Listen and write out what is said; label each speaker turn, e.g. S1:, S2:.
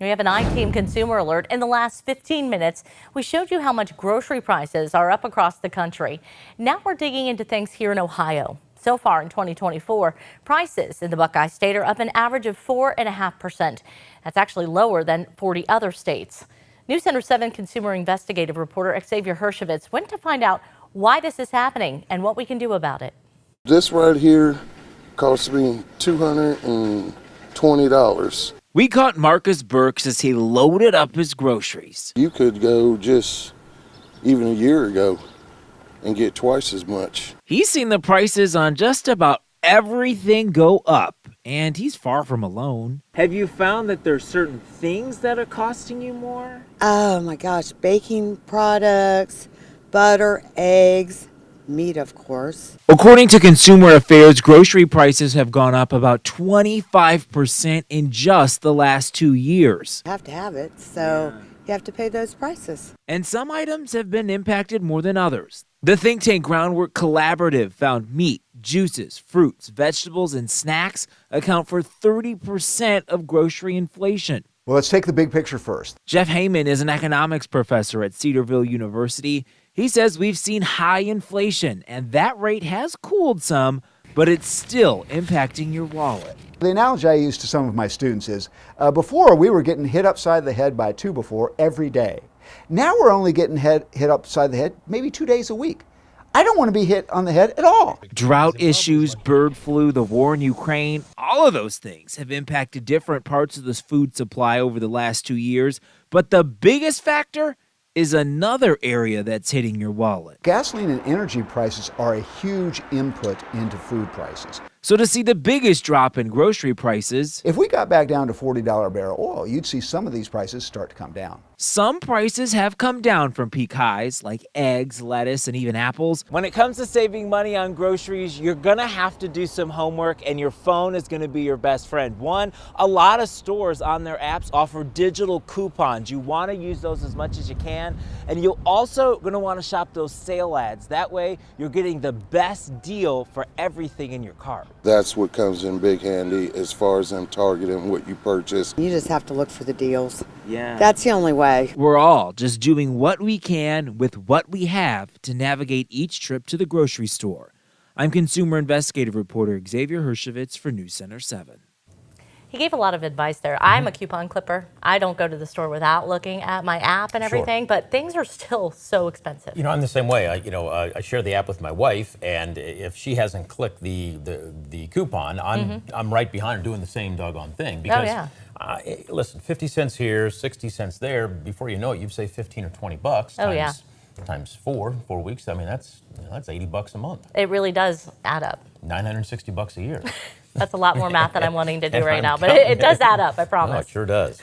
S1: We have an I-Team consumer alert. In the last 15 minutes, we showed you how much grocery prices are up across the country. Now we're digging into things here in Ohio. So far in 2024, prices in the Buckeye State are up an average of 4.5%. That's actually lower than 40 other states. News Center 7 consumer investigative reporter Xavier Hershevitz went to find out why this is happening and what we can do about it.
S2: This right here cost me $220.
S3: We caught Marcus Burks as he loaded up his groceries.
S2: You could go just even a year ago and get twice as much.
S3: He's seen the prices on just about everything go up, and he's far from alone. Have you found that there's certain things that are costing you more?
S4: Oh my gosh, baking products, butter, eggs, meat, of course.
S3: According to Consumer Affairs, grocery prices have gone up about 25% in just the last 2 years.
S4: You have to have it, so you have to pay those prices.
S3: And some items have been impacted more than others. The think tank Groundwork Collaborative found meat, juices, fruits, vegetables, and snacks account for 30% of grocery inflation.
S5: Well, let's take the big picture first.
S3: Jeff Heyman is an economics professor at Cedarville University. He says we've seen high inflation, and that rate has cooled some, but it's still impacting your wallet.
S5: The analogy I use to some of my students is, before we were getting hit upside the head by a 2x4 every day. Now we're only getting hit upside the head maybe 2 days a week. I don't want to be hit on the head at all.
S3: Drought issues, bird flu, the war in Ukraine, all of those things have impacted different parts of this food supply over the last 2 years. But the biggest factor is another area that's hitting your wallet.
S5: Gasoline and energy prices are a huge input into food prices.
S3: So to see the biggest drop in grocery prices,
S5: If we got back down to $40 a barrel oil, you'd see some of these prices start to come down.
S3: some prices have come down from peak highs, like eggs, lettuce, and even apples. When it comes to saving money on groceries, you're gonna have to do some homework, and your phone is gonna be your best friend. One, a lot of stores on their apps offer digital coupons. You wanna use those as much as you can, and you're also gonna wanna shop those sale ads. That way, you're getting the best deal for everything in your cart.
S2: That's what comes in big handy as far as them targeting what you purchase.
S4: You just have to look for the deals.
S3: Yeah.
S4: That's the only way.
S3: We're all just doing what we can with what we have to navigate each trip to the grocery store. I'm consumer investigative reporter Xavier Hershevitz for News Center 7.
S1: He gave a lot of advice there. I'm a coupon clipper. I don't go to the store without looking at my app and everything, but things are still so expensive.
S6: You know, I'm the same way. I share the app with my wife, and if she hasn't clicked the coupon, I'm right behind her doing the same doggone thing. Because, listen, 50 cents here, 60 cents there. Before you know it, you've saved 15 or 20 bucks. Times 4 weeks. I mean, that's $80 a month.
S1: It really does add up.
S6: 960 bucks a year.
S1: That's a lot more math than I'm wanting to do right now, but it does add up, I promise.
S6: No, it sure does.